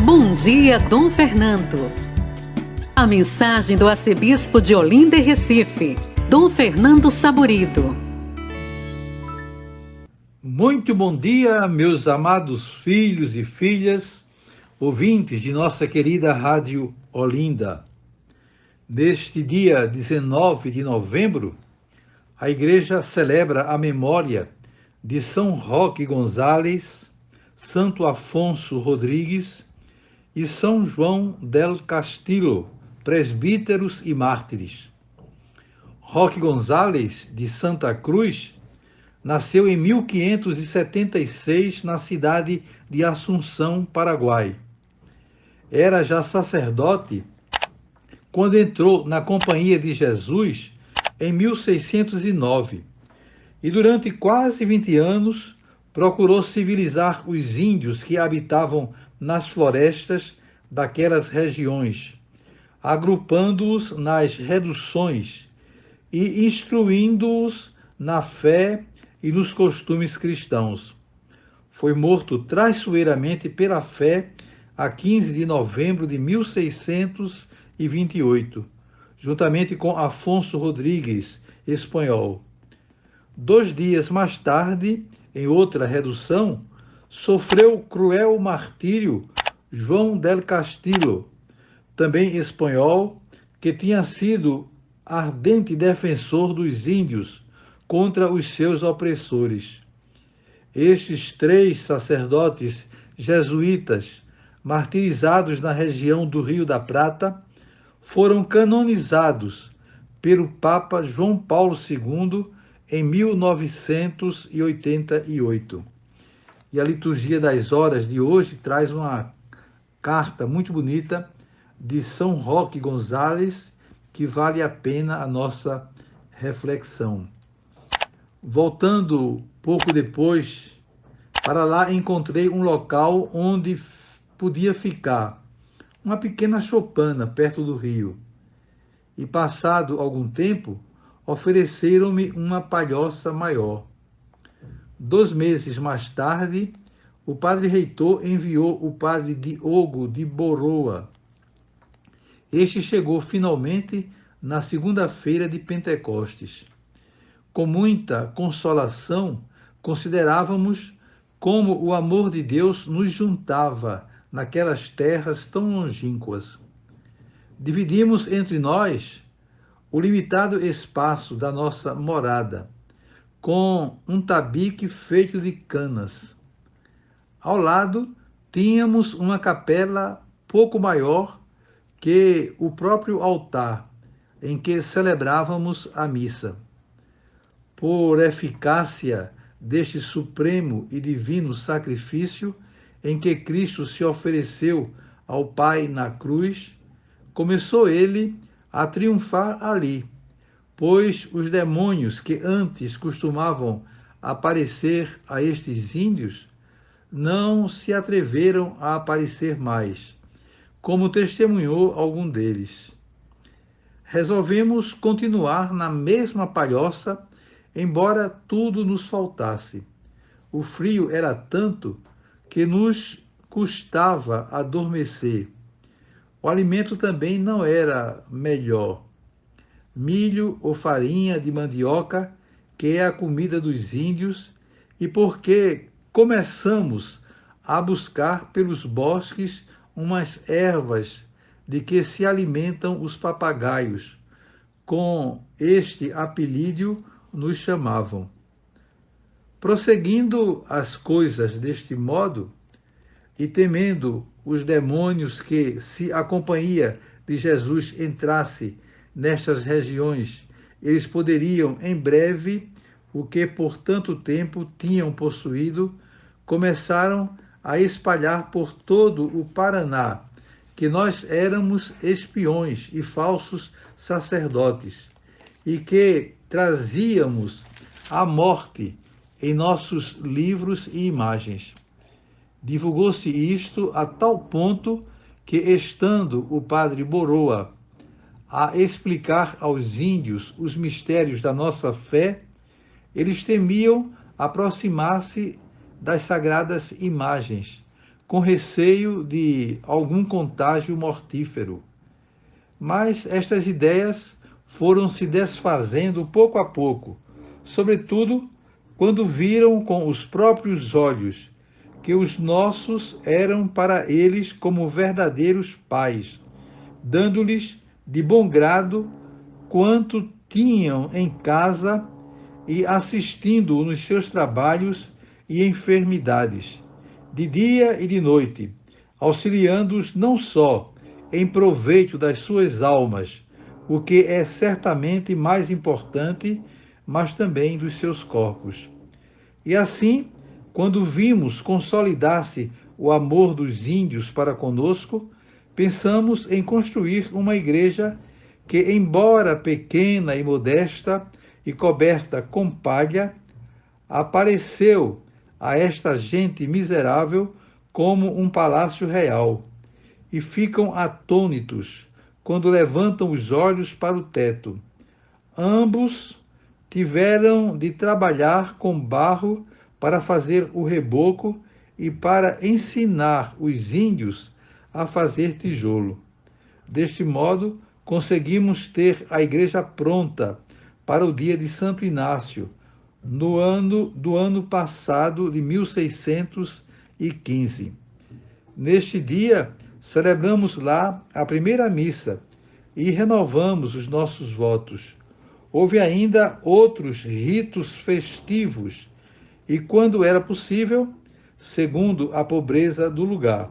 Bom dia, Dom Fernando. A mensagem do arcebispo de Olinda e Recife, Dom Fernando Saburido. Muito bom dia, meus amados filhos e filhas, ouvintes de nossa querida Rádio Olinda. Neste dia 19 de novembro, a Igreja celebra a memória de São Roque Gonzales, Santo Afonso Rodrigues e São João del Castillo, presbíteros e mártires. Roque Gonzales, de Santa Cruz, nasceu em 1576 na cidade de Assunção, Paraguai. Era já sacerdote quando entrou na Companhia de Jesus em 1609 e durante quase 20 anos procurou civilizar os índios que habitavam nas florestas daquelas regiões, agrupando-os nas reduções e instruindo-os na fé e nos costumes cristãos. Foi morto traiçoeiramente pela fé a 15 de novembro de 1628, juntamente com Afonso Rodrigues, espanhol. 2 dias mais tarde, em outra redução, sofreu cruel martírio João del Castillo, também espanhol, que tinha sido ardente defensor dos índios contra os seus opressores. Estes 3 sacerdotes jesuítas, martirizados na região do Rio da Prata, foram canonizados pelo Papa João Paulo II em 1988. E a liturgia das horas de hoje traz uma carta muito bonita de São Roque Gonzales, que vale a pena a nossa reflexão. Voltando pouco depois, para lá encontrei um local onde podia ficar, uma pequena choupana perto do rio. E passado algum tempo, ofereceram-me uma palhoça maior. 2 meses mais tarde, o padre reitor enviou o padre Diogo de Boroa. Este chegou finalmente na segunda-feira de Pentecostes. Com muita consolação, considerávamos como o amor de Deus nos juntava naquelas terras tão longínquas. Dividimos entre nós o limitado espaço da nossa morada, com um tabique feito de canas. Ao lado, tínhamos uma capela pouco maior que o próprio altar, em que celebrávamos a missa. Por eficácia deste supremo e divino sacrifício em que Cristo se ofereceu ao Pai na cruz, começou ele a triunfar ali, pois os demônios que antes costumavam aparecer a estes índios não se atreveram a aparecer mais, como testemunhou algum deles. Resolvemos continuar na mesma palhoça, embora tudo nos faltasse. O frio era tanto que nos custava adormecer. O alimento também não era melhor. Milho ou farinha de mandioca, que é a comida dos índios, e porque começamos a buscar pelos bosques umas ervas de que se alimentam os papagaios. Com este apelídio nos chamavam. Prosseguindo as coisas deste modo, e temendo os demônios que, se a companhia de Jesus entrasse nestas regiões, eles poderiam em breve, o que por tanto tempo tinham possuído, começaram a espalhar por todo o Paraná que nós éramos espiões e falsos sacerdotes, e que trazíamos a morte em nossos livros e imagens. Divulgou-se isto a tal ponto que, estando o padre Boroa a explicar aos índios os mistérios da nossa fé, eles temiam aproximar-se das sagradas imagens, com receio de algum contágio mortífero. Mas estas ideias foram se desfazendo pouco a pouco, sobretudo quando viram com os próprios olhos que os nossos eram para eles como verdadeiros pais, dando-lhes de bom grado quanto tinham em casa e assistindo-o nos seus trabalhos e enfermidades, de dia e de noite, auxiliando-os não só em proveito das suas almas, o que é certamente mais importante, mas também dos seus corpos. E assim, quando vimos consolidar-se o amor dos índios para conosco, pensamos em construir uma igreja que, embora pequena e modesta e coberta com palha, apareceu a esta gente miserável como um palácio real, e ficam atônitos quando levantam os olhos para o teto. Ambos tiveram de trabalhar com barro para fazer o reboco e para ensinar os índios a fazer tijolo. Deste modo, conseguimos ter a igreja pronta para o dia de Santo Inácio, no ano passado de 1615. Neste dia, celebramos lá a primeira missa e renovamos os nossos votos. Houve ainda outros ritos festivos e, quando era possível, segundo a pobreza do lugar.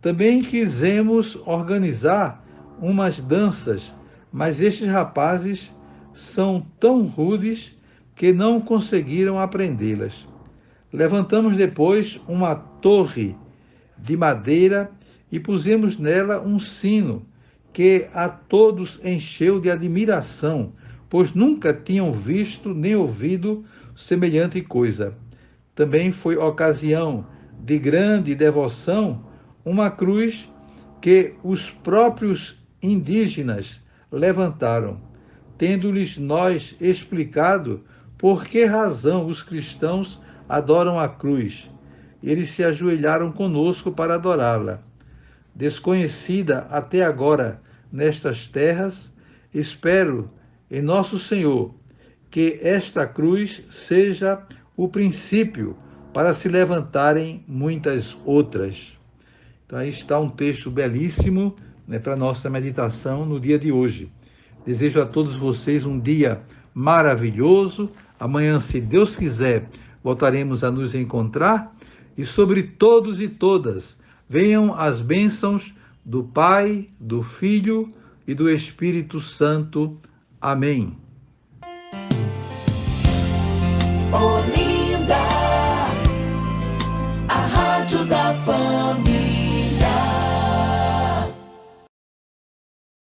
Também quisemos organizar umas danças, mas estes rapazes são tão rudes que não conseguiram aprendê-las. Levantamos depois uma torre de madeira e pusemos nela um sino que a todos encheu de admiração, pois nunca tinham visto nem ouvido semelhante coisa. Também foi ocasião de grande devoção uma cruz que os próprios indígenas levantaram, tendo-lhes nós explicado por que razão os cristãos adoram a cruz. Eles se ajoelharam conosco para adorá-la. Desconhecida até agora nestas terras, espero em nosso Senhor que esta cruz seja o princípio para se levantarem muitas outras. Então aí está um texto belíssimo, né, para a nossa meditação no dia de hoje. Desejo a todos vocês um dia maravilhoso. Amanhã, se Deus quiser, voltaremos a nos encontrar. E sobre todos e todas, venham as bênçãos do Pai, do Filho e do Espírito Santo. Amém. Olinda, a Rádio da Família.